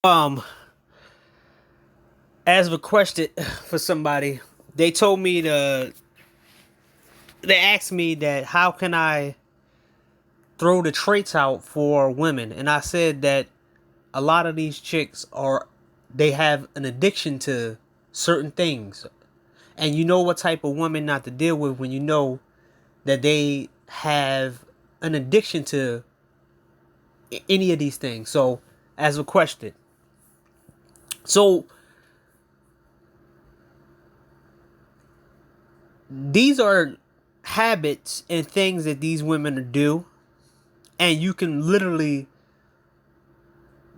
Um, as requested for somebody, they told me to. They asked me that how can I throw the traits out for women, and I said that a lot of these chicks they have an addiction to certain things, and you know what type of woman not to deal with when you know that they have an addiction to any of these things. So, as requested, so these are habits and things that these women do, and you can literally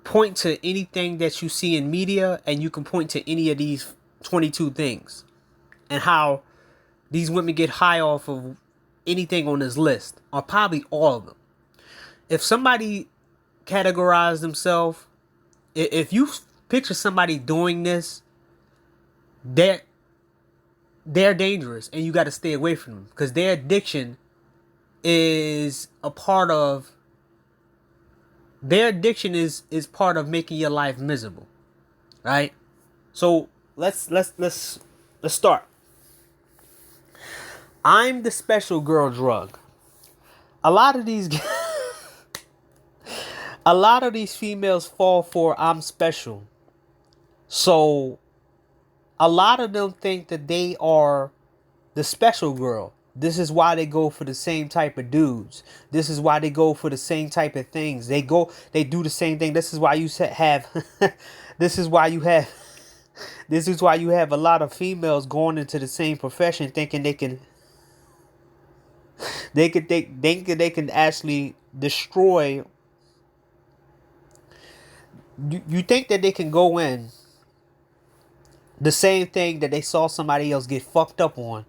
point to anything that you see in media, and you can point to any of these 22 things, and how these women get high off of anything on this list, or probably all of them. If somebody categorized themselves, if you picture somebody doing this, they're they're dangerous, and you got to stay away from them because their addiction is a part of their addiction is part of making your life miserable, right? So let's start. I'm the special girl drug. A lot of these a lot of these females fall for I'm special. So a lot of them think that they are the special girl. This is why they go for the same type of dudes. This is why they go for the same type of things. They do the same thing. This is why you have this is why you have this is why you have a lot of females going into the same profession thinking they can actually destroy. You think that they can go in the same thing that they saw somebody else get fucked up on,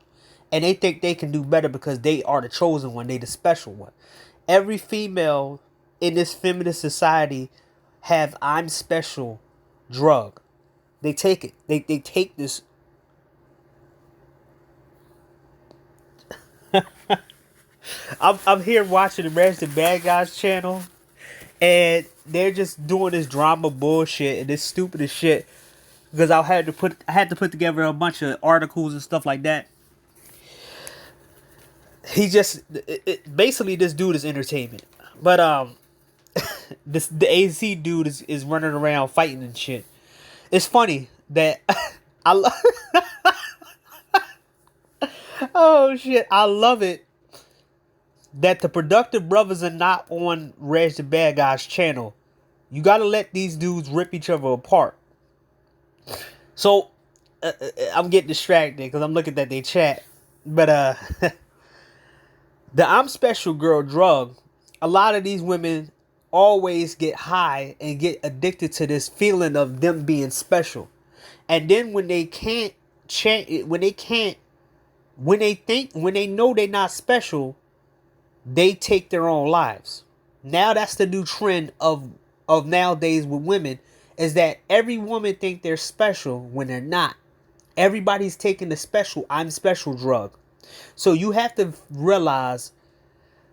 and they think they can do better because they are the chosen one, they the special one. Every female in this feminist society have I'm special drug. They take it. They take this. I'm here watching the Rest the Bad Guys channel, and they're just doing this drama bullshit and this stupid as shit because I had to put together a bunch of articles and stuff like that. Basically this dude is entertainment, but this the AC dude is running around fighting and shit. It's funny that I oh shit, I love it that the productive brothers are not on Reg the Bad Guys channel. You gotta let these dudes rip each other apart. So I'm getting distracted because I'm looking at their chat. But the I'm special girl drug, a lot of these women always get high and get addicted to this feeling of them being special. And then when they can't change, when they know they're not special, they take their own lives. Now that's the new trend of nowadays with women, is that every woman think they're special when they're not. Everybody's taking the special I'm special drug. So you have to realize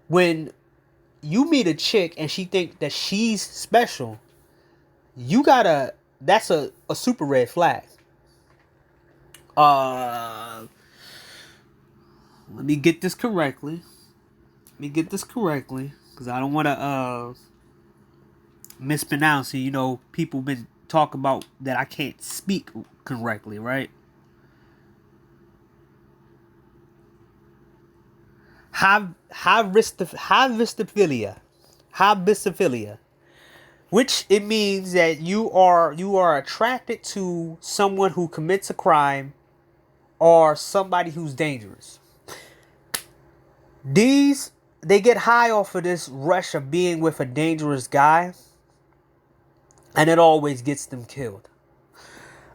when you meet a chick and she think that she's special, you gotta that's a super red flag. Uh let me get this correctly. Let me get this correctly. Cause I don't wanna mispronounce it. You know, people been talking about that I can't speak correctly, right? Hybistophilia. Hybistophilia. Which it means that you are attracted to someone who commits a crime or somebody who's dangerous. These they get high off of this rush of being with a dangerous guy, and it always gets them killed.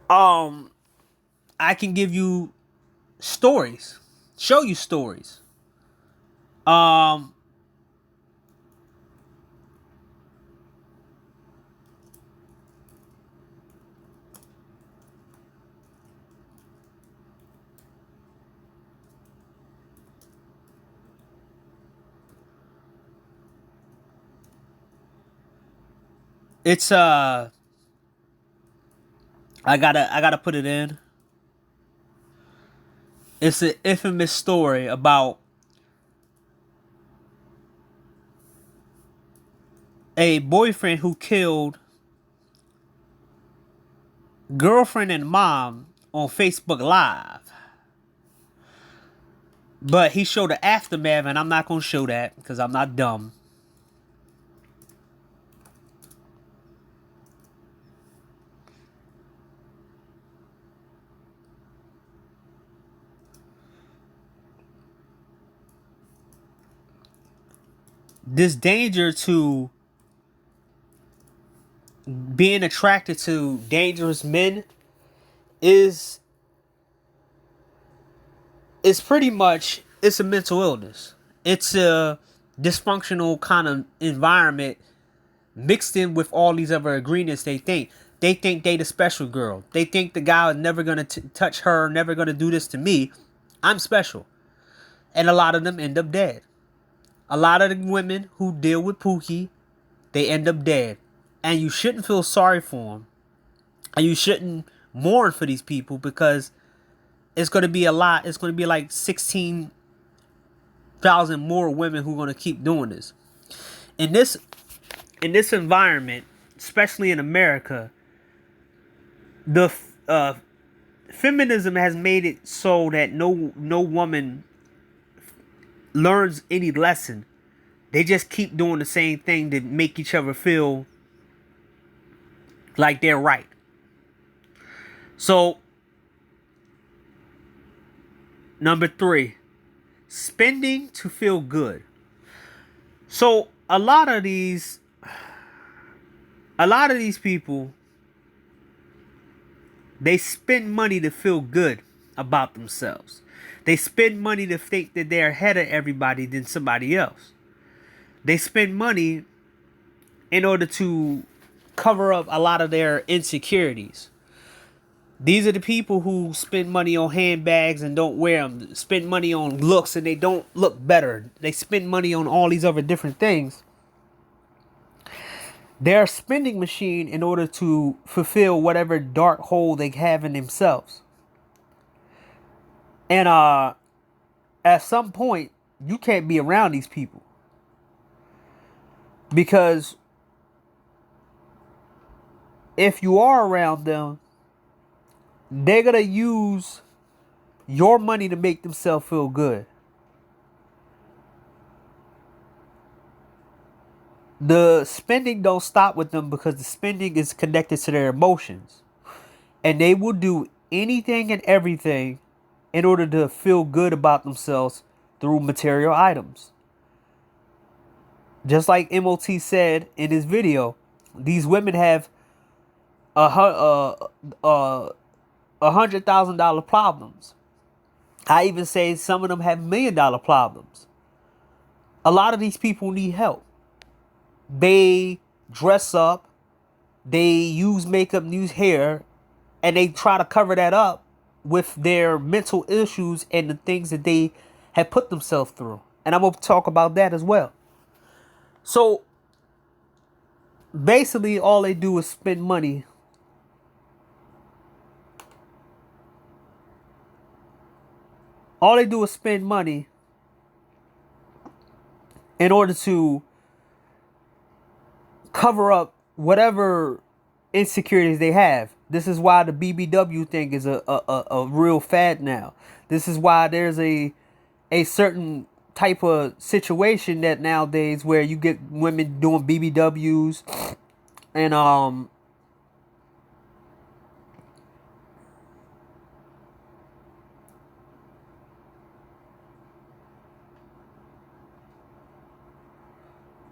Um, I can give you stories, show you stories. Um, it's I gotta put it in. It's an infamous story about a boyfriend who killed girlfriend and mom on Facebook Live. But he showed the aftermath, and I'm not gonna show that because I'm not dumb. This danger to being attracted to dangerous men is pretty much, it's a mental illness. It's a dysfunctional kind of environment mixed in with all these other ingredients. They think they the special girl. They think the guy is never gonna touch her, never gonna do this to me. I'm special, and a lot of them end up dead. A lot of the women who deal with Pookie, they end up dead, and you shouldn't feel sorry for them, and you shouldn't mourn for these people because it's gonna be a lot. It's gonna be like 16,000 more women who are gonna keep doing this. In this environment, especially in America, the feminism has made it so that no woman learns any lesson. They just keep doing the same thing to make each other feel like they're right. So, number 3, spending to feel good. So a lot of these people, they spend money to feel good about themselves. They spend money to think that they're ahead of everybody than somebody else. They spend money in order to cover up a lot of their insecurities. These are the people who spend money on handbags and don't wear them. Spend money on looks and they don't look better. They spend money on all these other different things. They're a spending machine in order to fulfill whatever dark hole they have in themselves. And at some point, you can't be around these people. Because if you are around them, they're going to use your money to make themselves feel good. The spending don't stop with them because the spending is connected to their emotions. And they will do anything and everything in order to feel good about themselves through material items. Just like MOT said in his video, these women have $100,000 problems. I even say some of them have $1 million problems. A lot of these people need help. They dress up, they use makeup, use hair, and they try to cover that up with their mental issues and the things that they have put themselves through. And I'm going to talk about that as well. So basically all they do is spend money. All they do is spend money in order to cover up whatever insecurities they have. This is why the BBW thing is a real fad now. This is why there's a certain type of situation that nowadays where you get women doing BBWs and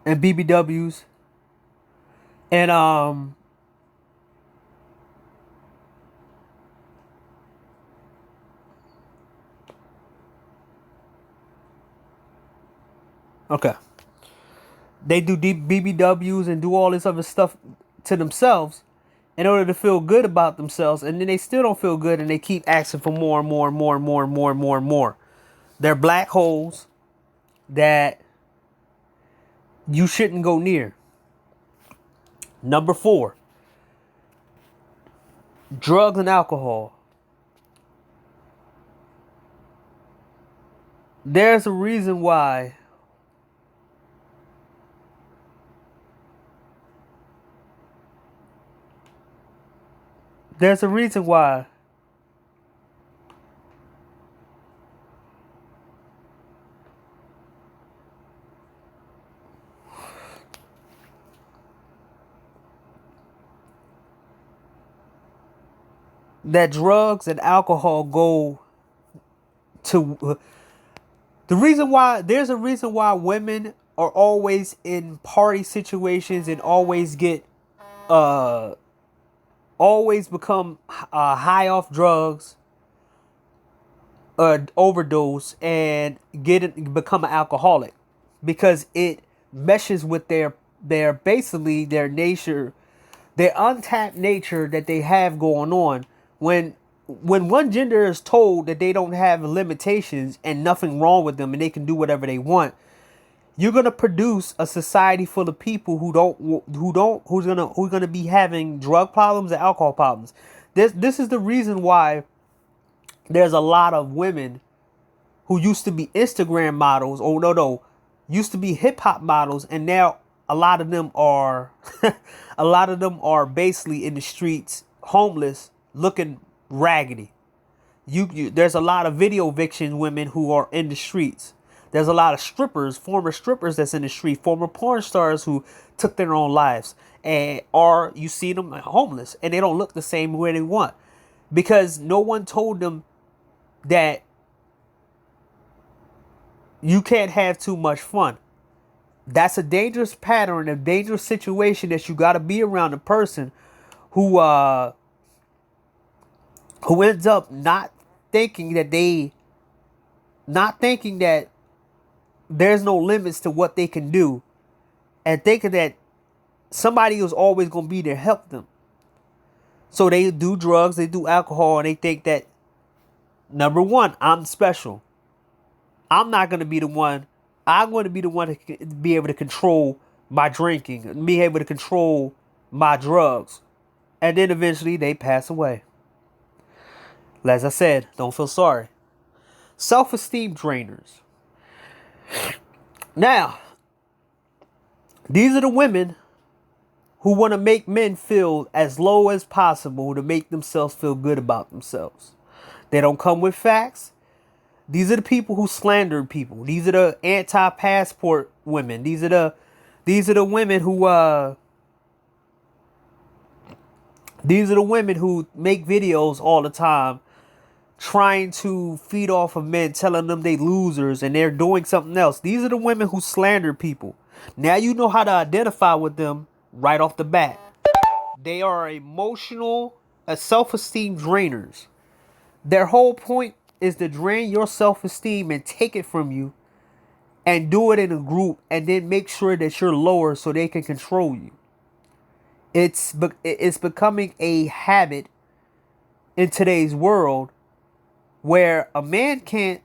BBWs and okay. They do BBWs and do all this other stuff to themselves in order to feel good about themselves, and then they still don't feel good and they keep asking for more and more and more and more and more and more and more. They're black holes that you shouldn't go near. Number 4. drugs and alcohol. There's a reason why there's a reason why that drugs and alcohol go to there's a reason why women are always in party situations and uh always become high off drugs, overdose, and become an alcoholic, because it meshes with their basically their nature, their untapped nature that they have going on. When one gender is told that they don't have limitations and nothing wrong with them and they can do whatever they want, you're gonna produce a society full of people who's gonna be having drug problems and alcohol problems. This is the reason why there's a lot of women who used to be Instagram models, or no, used to be hip hop models, and now a lot of them are a lot of them are basically in the streets, homeless, looking raggedy. There's a lot of video eviction women who are in the streets. There's a lot of strippers, former strippers that's in the street, former porn stars who took their own lives, and or you see them homeless and they don't look the same way they want, because no one told them that you can't have too much fun. That's a dangerous pattern, a dangerous situation that you got to be around a person who ends up not thinking that there's no limits to what they can do, and thinking that somebody is always going to be there to help them. So they do drugs, they do alcohol, and they think that, number one, I'm special. I'm not going to be the one. I'm going to be the one to be able to control my drinking, be able to control my drugs. And then eventually they pass away. As I said, don't feel sorry. Self-esteem drainers. Now, these are the women who want to make men feel as low as possible to make themselves feel good about themselves. They don't come with facts. These are the people who slander people. These are the anti-passport women. These are the women who these are the women who make videos all the time trying to feed off of men, telling them they losers and they're doing something else. These are the women who slander people. Now you know how to identify with them right off the bat. They are emotional, self-esteem drainers. Their whole point is to drain your self-esteem and take it from you and do it in a group, and then make sure that you're lower so they can control you. It's becoming a habit in today's world where a man can't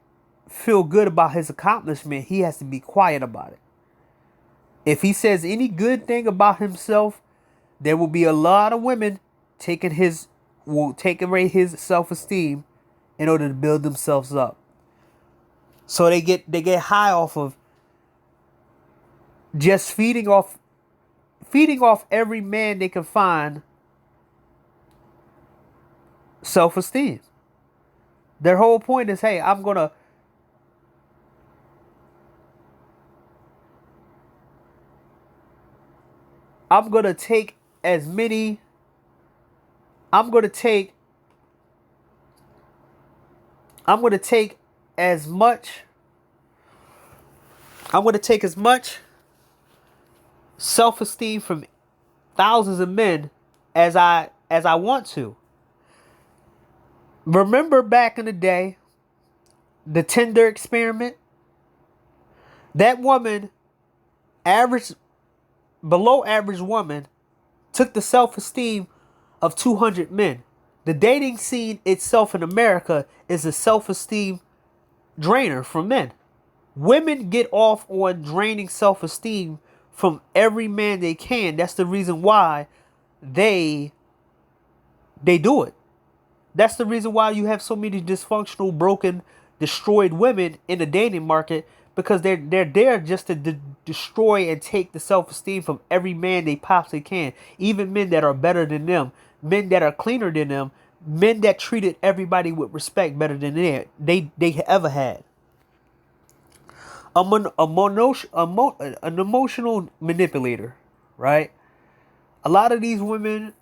feel good about his accomplishment. He has to be quiet about it. If he says any good thing about himself, there will be a lot of women taking away his self-esteem in order to build themselves up. So they get high off of just feeding off every man they can find self-esteem. Their whole point is, hey, I'm gonna take as many. I'm gonna take as much. I'm gonna take as much self-esteem from thousands of men as I want to. Remember back in the day, the Tinder experiment? That woman, below average woman, took the self-esteem of 200 men. The dating scene itself in America is a self-esteem drainer from men. Women get off on draining self-esteem from every man they can. That's the reason why they They do it. That's the reason why you have so many dysfunctional, broken, destroyed women in the dating market, because they're there just to destroy and take the self-esteem from every man they possibly can. Even men that are better than them, men that are cleaner than them, men that treated everybody with respect better than they ever had. An emotional manipulator, right? A lot of these women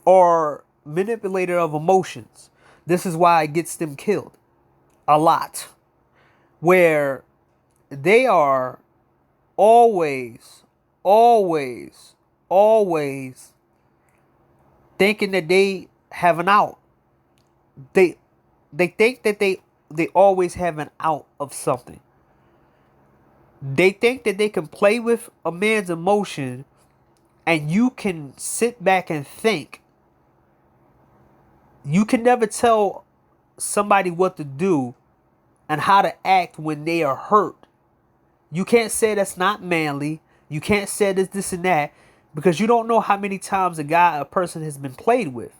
are manipulator of emotions. This is why it gets them killed a lot. Where they are always, always, always thinking that they have an out. They think that they always have an out of something. They think that they can play with a man's emotion, and you can sit back and think. You can never tell somebody what to do and how to act when they are hurt. You can't say that's not manly. You can't say this and that, because you don't know how many times a person has been played with.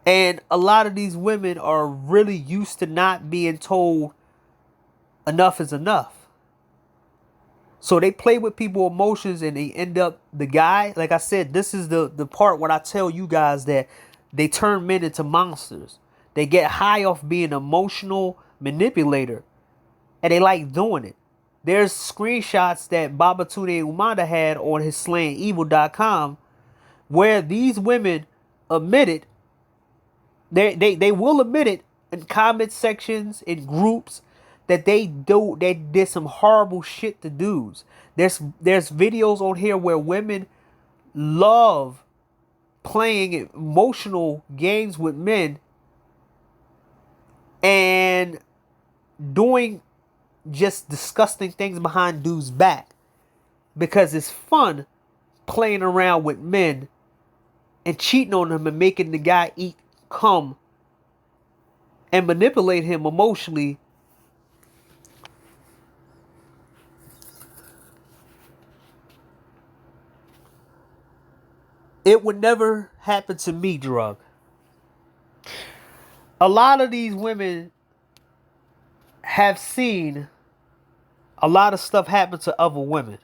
And a lot of these women are really used to not being told enough is enough. So they play with people's emotions, and they end up, the guy, like I said, this is the part when I tell you guys that they turn men into monsters. They get high off being an emotional manipulator, and they like doing it. There's screenshots that Babatunde Umanda had on his slayingevil.com where these women admitted, they will admit it in comment sections, in groups, that they did some horrible shit to dudes. There's videos on here where women love playing emotional games with men and doing just disgusting things behind dudes' back, because it's fun playing around with men and cheating on them and making the guy eat cum and manipulate him emotionally. It would never happen to me, drug. A lot of these women have seen a lot of stuff happen to other women.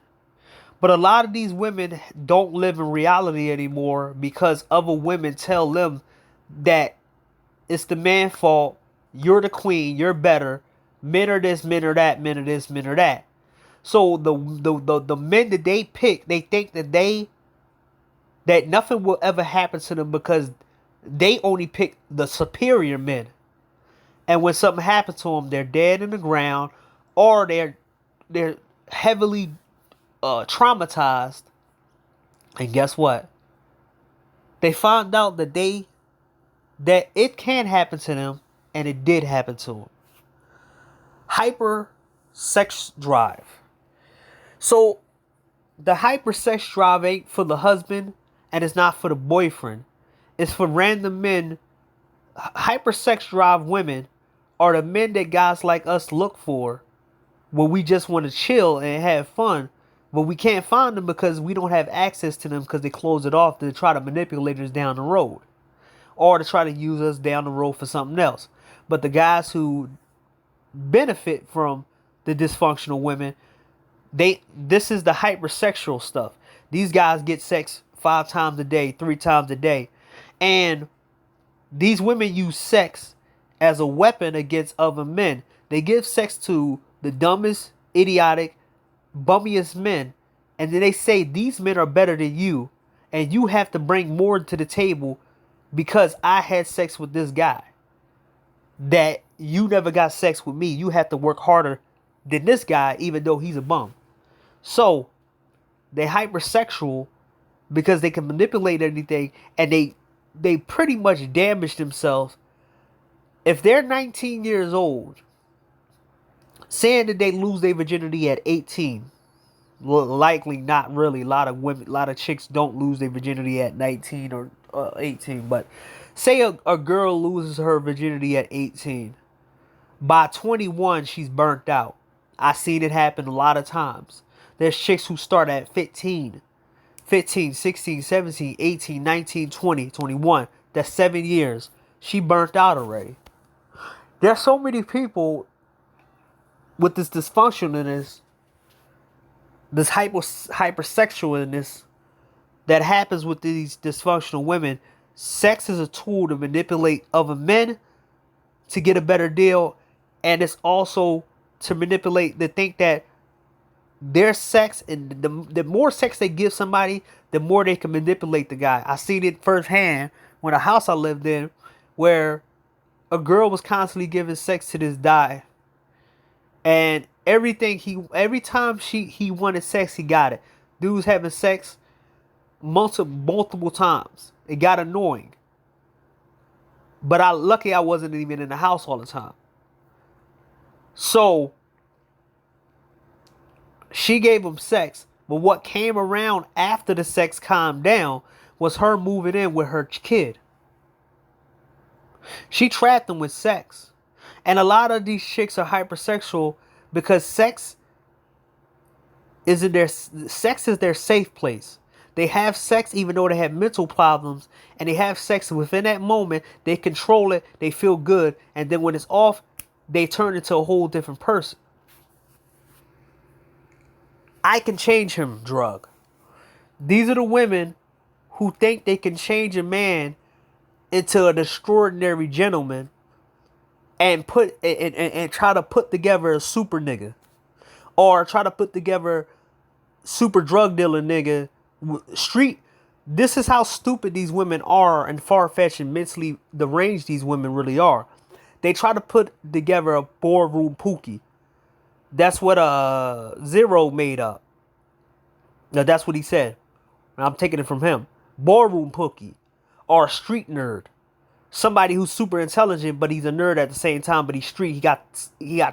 But a lot of these women don't live in reality anymore, because other women tell them that it's the man's fault. You're the queen. You're better. Men are this, men are that, men are this, men are that. So the men that they pick, they think that nothing will ever happen to them, because they only pick the superior men. And when something happens to them, they're dead in the ground, or they're heavily traumatized. And guess what? They found out that it can happen to them, and it did happen to them. Hyper sex drive. So the hyper sex drive ain't for the husband, and it's not for the boyfriend. It's for random men. Hyper sex drive women are the men that guys like us look for when we just want to chill and have fun, but we can't find them because we don't have access to them, because they close it off to try to manipulate us down the road, or to try to use us down the road for something else. But the guys who benefit from the dysfunctional women, this is the hypersexual stuff. These guys get sex 5 times a day, 3 times a day, and these women use sex as a weapon against other men. They give sex to the dumbest, idiotic, bummiest men, and then they say these men are better than you, and you have to bring more to the table because I had sex with this guy. That you never got sex with me. You have to work harder than this guy, even though he's a bum. So they're hypersexual because they can manipulate anything, and they pretty much damage themselves. If they're 19 years old, saying that they lose their virginity at 18, well, likely not really. A lot of chicks don't lose their virginity at 19 or 18. But say a girl loses her virginity at 18. By 21, she's burnt out. I've seen it happen a lot of times. There's chicks who start at 15, 15, 16, 17, 18, 19, 20, 21. That's 7 years. She burnt out already. There's so many people with this dysfunctionalness, this hypersexualness that happens with these dysfunctional women. Sex is a tool to manipulate other men to get a better deal, and it's also to manipulate, to think that their sex, and the more sex they give somebody, the more they can manipulate the guy. I seen it firsthand when a house I lived in, where a girl was constantly giving sex to this guy, and every time he wanted sex, he got it. Dude was having sex multiple times. It got annoying. But lucky I wasn't even in the house all the time. So she gave him sex, but what came around after the sex calmed down was her moving in with her kid. She trapped him with sex. And a lot of these chicks are hypersexual because sex is their safe place. They have sex even though they have mental problems, and they have sex within that moment. They control it, they feel good, and then when it's off, they turn into a whole different person. I can change him drug. These are the women who think they can change a man into an extraordinary gentleman and try to put together a super nigga, or try to put together super drug dealer nigga. Street. This is how stupid these women are, and far-fetched and mentally deranged these women really are. They try to put together a boardroom pookie. That's what Zero made up. Now that's what he said. And I'm taking it from him. Boardroom pookie, or a street nerd. Somebody who's super intelligent, but he's a nerd at the same time. But he's street. He got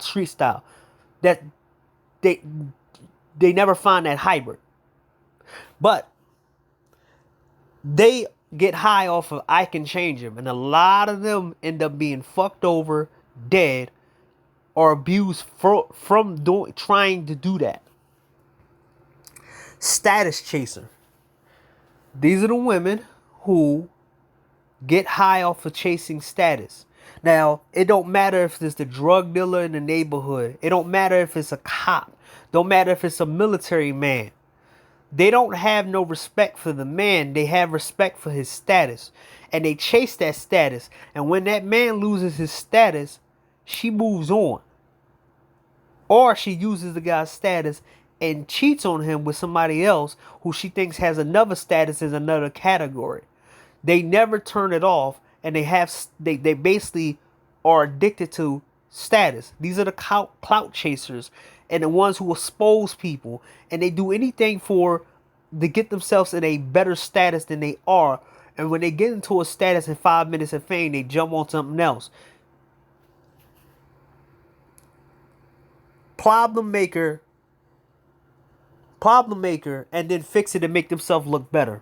street style. That they never find that hybrid. But they get high off of I can change him. And a lot of them end up being fucked over, dead, or abused from trying to do that. Status chaser. These are the women who get high off of chasing status. Now, it don't matter if it's the drug dealer in the neighborhood. It don't matter if it's a cop. Don't matter if it's a military man. They don't have no respect for the man. They have respect for his status. And they chase that status. And when that man loses his status, she moves on. Or she uses the guy's status and cheats on him with somebody else who she thinks has another status in another category. They never turn it off, and they basically are addicted to status. These are the clout chasers and the ones who expose people, and they do anything to get themselves in a better status than they are. And when they get into a status in 5 minutes of fame, they jump on something else. Problem maker, and then fix it and make themselves look better.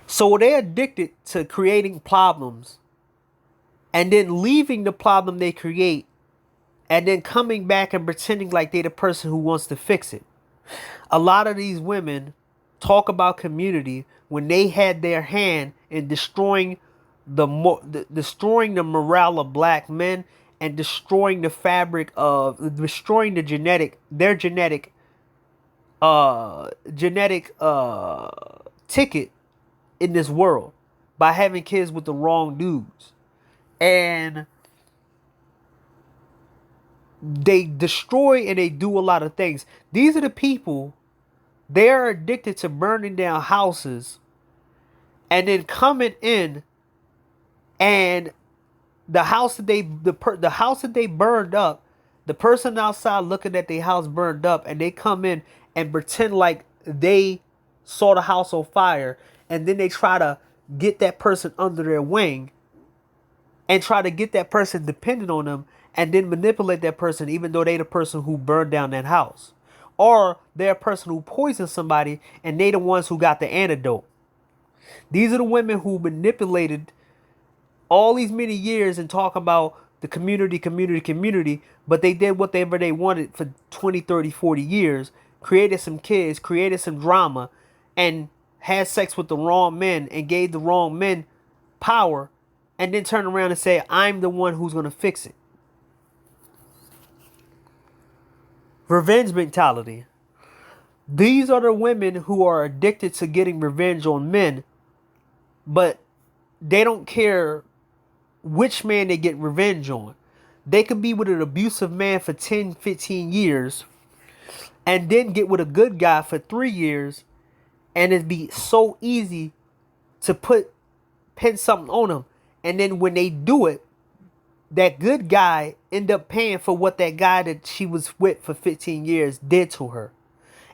So they're addicted to creating problems and then leaving the problem they create and then coming back and pretending like they're the person who wants to fix it. A lot of these women talk about community when they had their hand in destroying the morale of black men and destroying the fabric of destroying their genetic ticket in this world by having kids with the wrong dudes. And they destroy and they do a lot of things. These are the people, they're addicted to burning down houses and then coming in, and the house that they burned up, the person outside looking at their house burned up, and they come in and pretend like they saw the house on fire, and then they try to get that person under their wing and try to get that person dependent on them, and then manipulate that person even though they the person who burned down that house. Or they're a person who poisoned somebody and they the ones who got the antidote. These are the women who manipulated all these many years and talk about the community, but they did whatever they wanted for 20, 30, 40 years, created some kids, created some drama, and had sex with the wrong men and gave the wrong men power, and then turn around and say, I'm the one who's going to fix it. Revenge mentality. These are the women who are addicted to getting revenge on men, but they don't care which man they get revenge on. They could be with an abusive man for 10, 15 years and then get with a good guy for 3 years, and it'd be so easy to pin something on them. And then when they do it, that good guy end up paying for what that guy that she was with for 15 years did to her.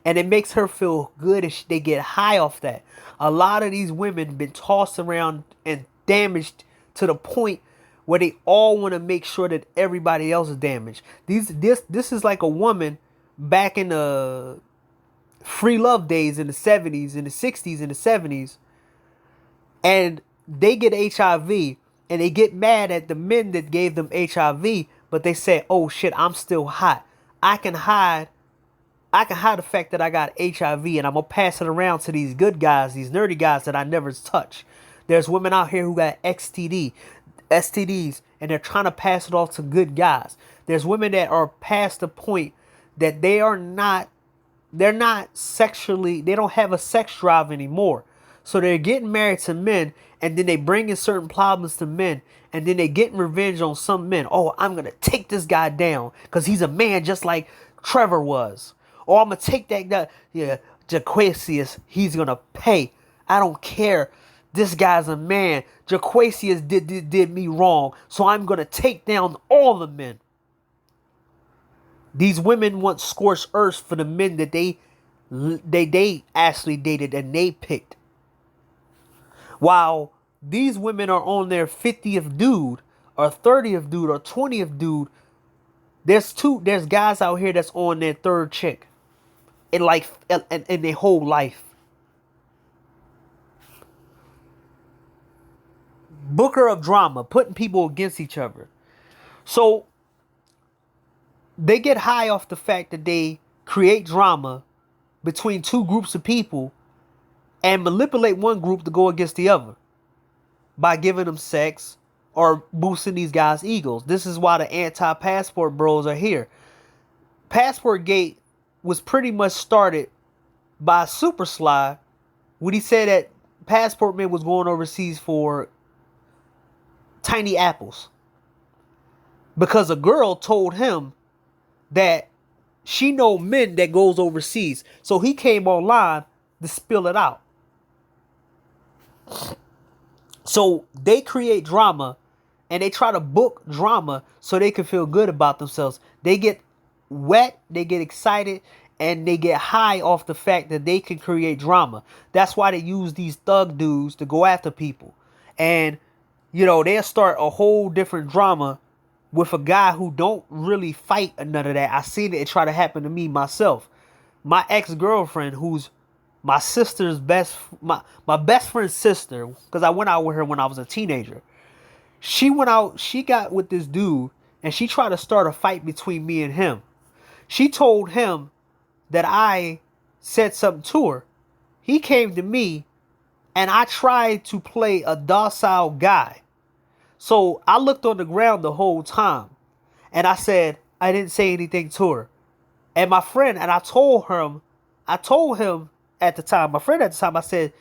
And it makes her feel good, and they get high off that. A lot of these women have been tossed around and damaged to the point where they all want to make sure that everybody else is damaged. This is like a woman back in the free love days in the 70s, in the 60s, in the 70s. And they get HIV, and they get mad at the men that gave them HIV, but they say, oh shit, I'm still hot. I can hide the fact that I got HIV, and I'm going to pass it around to these good guys, these nerdy guys that I never touch. There's women out here who got STDs, and they're trying to pass it off to good guys. There's women that are past the point that they're not sexually, they don't have a sex drive anymore. So they're getting married to men, and then they bring in certain problems to men, and then they getting revenge on some men. Oh, I'm going to take this guy down because he's a man just like Trevor was. Or I'm going to take that guy, Jaquasius, he's going to pay. I don't care. This guy's a man. Jaquasius did me wrong, so I'm going to take down all the men. These women want scorched earth for the men that they actually dated and they picked. While these women are on their 50th dude, or 30th dude, or 20th dude, there's guys out here that's on their third chick in their whole life. Booker of drama, putting people against each other. So they get high off the fact that they create drama between two groups of people and manipulate one group to go against the other by giving them sex or boosting these guys' egos. This is why the anti-passport bros are here. Passport Gate was pretty much started by Super Sly when he said that Passport Man was going overseas for tiny apples. Because a girl told him that she know men that goes overseas. So he came online to spill it out. So they create drama, and they try to book drama so they can feel good about themselves. They get wet, they get excited, and they get high off the fact that they can create drama. That's why they use these thug dudes to go after people. And, they'll start a whole different drama with a guy who don't really fight or none of that. I seen it try to happen to me myself. My ex-girlfriend, who's my sister's my best friend's sister, because I went out with her when I was a teenager. She got with this dude, and she tried to start a fight between me and him. She told him that I said something to her. He came to me, and I tried to play a docile guy. So I looked on the ground the whole time, and I said I didn't say anything to her. And my friend, and I told him at the time, I said,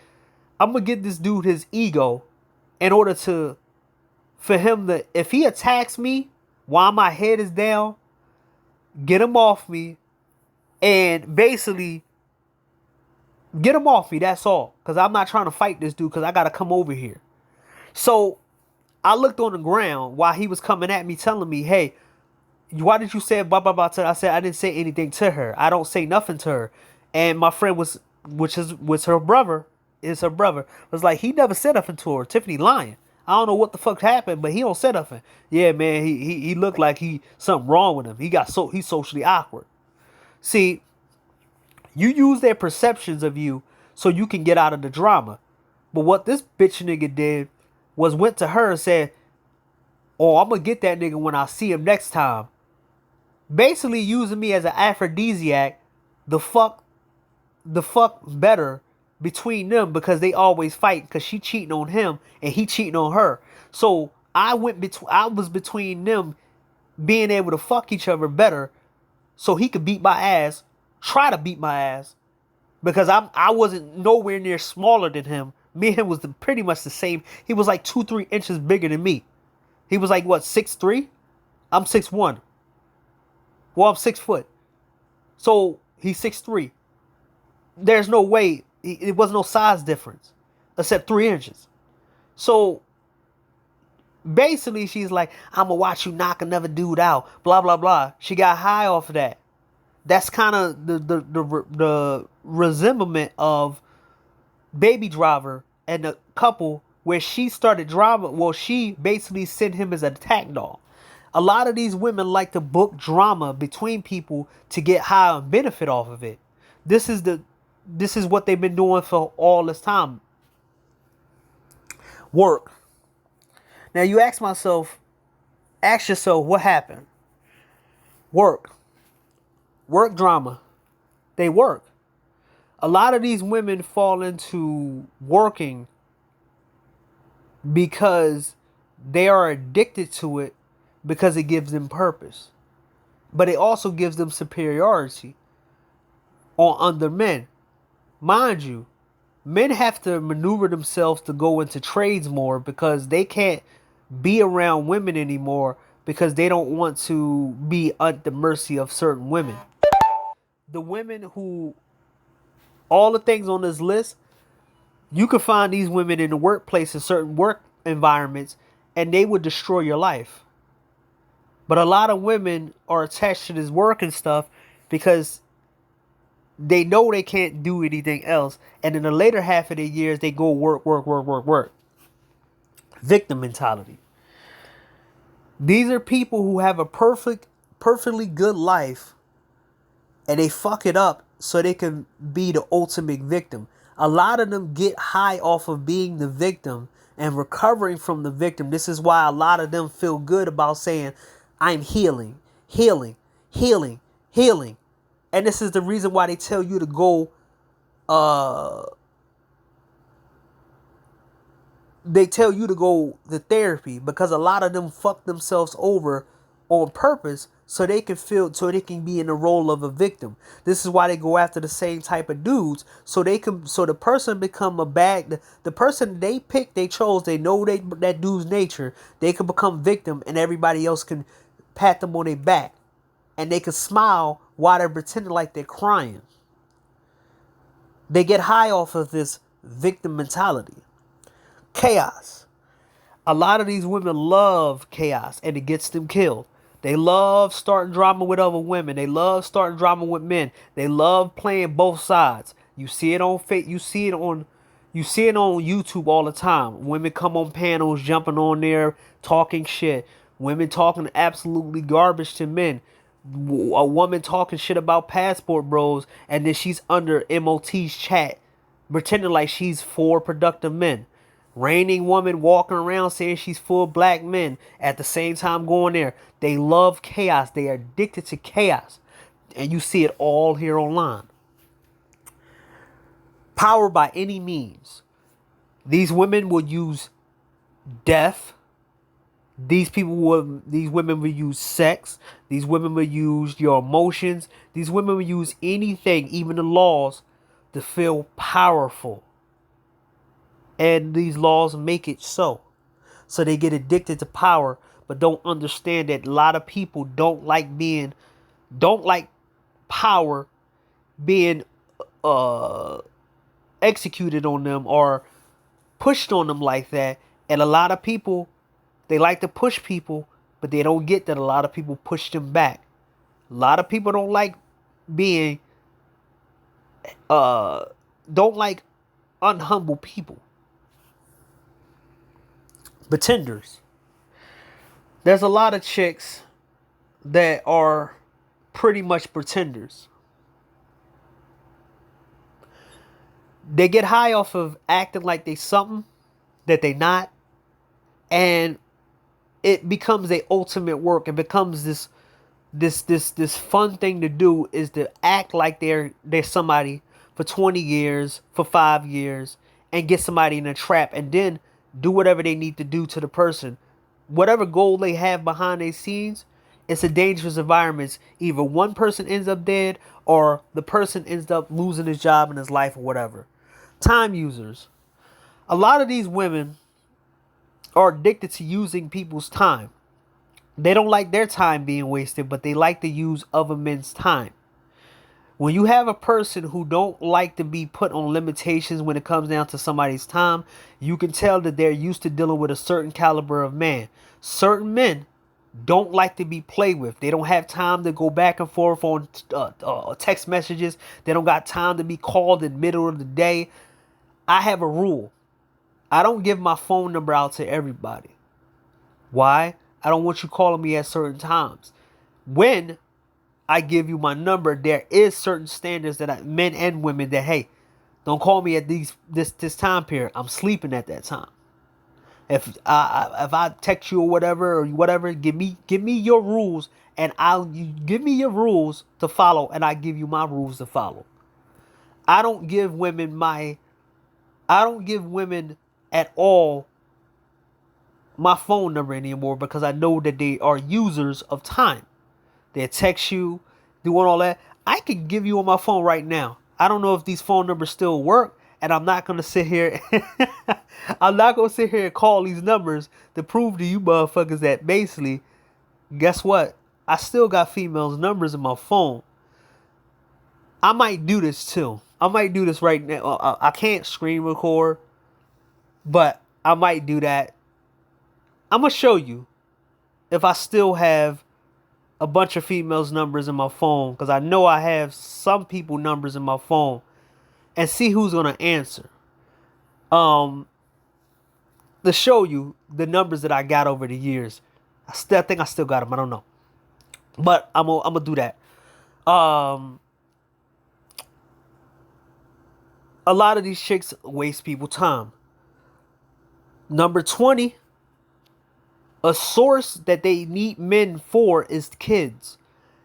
I'm going to get this dude his ego in order for him to, if he attacks me while my head is down, get him off me, and basically get him off me, that's all. Because I'm not trying to fight this dude, because I got to come over here. So I looked on the ground while he was coming at me, telling me, hey, why did you say blah, blah, blah to her? I said, I didn't say anything to her. I don't say nothing to her. And my friend was her brother, was like, he never said nothing to her. Tiffany lying. I don't know what the fuck happened, but he don't say nothing. Yeah, man, he looked like something wrong with him. He's socially awkward. See, you use their perceptions of you so you can get out of the drama. But what this bitch nigga did was went to her and said, oh, I'm going to get that nigga when I see him next time. Basically using me as an aphrodisiac the fuck better between them, because they always fight, because she cheating on him and he cheating on her. So I was between them being able to fuck each other better, so he could beat my ass, try to beat my ass, because I wasn't nowhere near smaller than him. Me and him was pretty much the same. He was like 2-3 inches bigger than me. He was like what, 6'3"? I'm 6'1". Well, I'm 6 foot. So he's 6'3". There's no way. It was no size difference, except 3 inches. So basically, she's like, "I'm gonna watch you knock another dude out." Blah blah blah. She got high off of that. That's kind of the resemblance of Baby Driver and the couple, where she started drama. Well, she basically sent him as an attack dog. A lot of these women like to book drama between people to get high and benefit off of it. This is what they've been doing for all this time. Work. Now you ask yourself what happened. Work drama. They work. A lot of these women fall into working because they are addicted to it, because it gives them purpose. But it also gives them superiority on other men. Mind you, men have to maneuver themselves to go into trades more, because they can't be around women anymore, because they don't want to be at the mercy of certain women. The women who, all the things on this list, you can find these women in the workplace, in certain work environments, and they would destroy your life. But a lot of women are attached to this work and stuff because they know they can't do anything else. And in the later half of their years, they go work. Victim mentality. These are people who have a perfectly good life, and they fuck it up so they can be the ultimate victim. A lot of them get high off of being the victim and recovering from the victim. This is why a lot of them feel good about saying, "I'm healing. And this is the reason why they tell you to go, to therapy, because a lot of them fuck themselves over on purpose so they can be in the role of a victim. This is why they go after the same type of dudes, so the person become the person they pick, they chose, they know that dude's nature, they can become victim, and everybody else can pat them on their back, and they can smile while they're pretending like they're crying. They get high off of this victim mentality. Chaos. A lot of these women love chaos, and it gets them killed. They love starting drama with other women. They love starting drama with men. They love playing both sides. You see it on YouTube all the time. Women come on panels, jumping on there, talking shit. Women talking absolutely garbage to men. A woman talking shit about passport bros, and then she's under MOT's chat, pretending like she's for productive men. Reigning woman walking around saying she's full of black men, at the same time going there. They love chaos. They are addicted to chaos. And you see it all here online. Power by any means. These women would use death. These women will use sex. These women will use your emotions. These women will use anything, even the laws, to feel powerful. And these laws make it so. So they get addicted to power, but don't understand that a lot of people don't like power being executed on them or pushed on them like that. And a lot of people, they like to push people, but they don't get that a lot of people push them back. A lot of people don't like unhumble people. Pretenders. There's a lot of chicks that are pretty much pretenders. They get high off of acting like they something that they not. And it becomes a ultimate work. It becomes this this fun thing to do is to act like they're somebody for 20 years, for 5 years, and get somebody in a trap, and then do whatever they need to do to the person. Whatever goal they have behind their scenes, it's a dangerous environment. Either one person ends up dead, or the person ends up losing his job and his life, or whatever. Time users. A lot of these women are addicted to using people's time. They don't like their time being wasted, but they like to use other men's time. When you have a person who don't like to be put on limitations when it comes down to somebody's time, you can tell that they're used to dealing with a certain caliber of man. Certain men don't like to be played with. They don't have time to go back and forth on text messages. They don't got time to be called in the middle of the day. I have a rule. I don't give my phone number out to everybody. Why? I don't want you calling me at certain times. When I give you my number, there is certain standards that men and women that, hey, don't call me at this time period. I'm sleeping at that time. If I text you or whatever, give me your rules, and you give me your rules to follow, and I give you my rules to follow. I don't give women at all my phone number anymore, because I know that they are users of time. They text you, doing all that. I can give you on my phone right now. I don't know if these phone numbers still work, and I'm not gonna sit here. I'm not gonna sit here and call these numbers to prove to you motherfuckers that basically, guess what? I still got females' numbers in my phone. I might do this too. I might do this right now. I can't screen record, but I might do that. I'm gonna show you if I still have a bunch of females' numbers in my phone, because I know I have some people numbers in my phone, and see who's gonna answer. To show you the numbers that I got over the years. I think I still got them. I don't know, but I'm gonna do that. A lot of these chicks waste people time. Number 20, a source that they need men for is kids.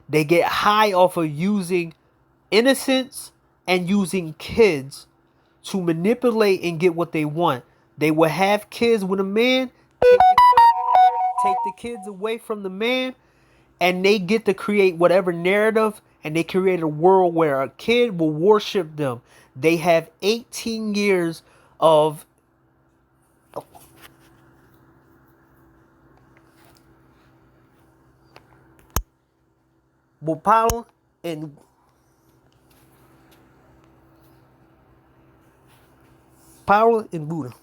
They get high off of using innocence and using kids to manipulate and get what they want. They will have kids with a man, take the kids away from the man, and they get to create whatever narrative, and they create a world where a kid will worship them. They have 18 years of power and Buddha.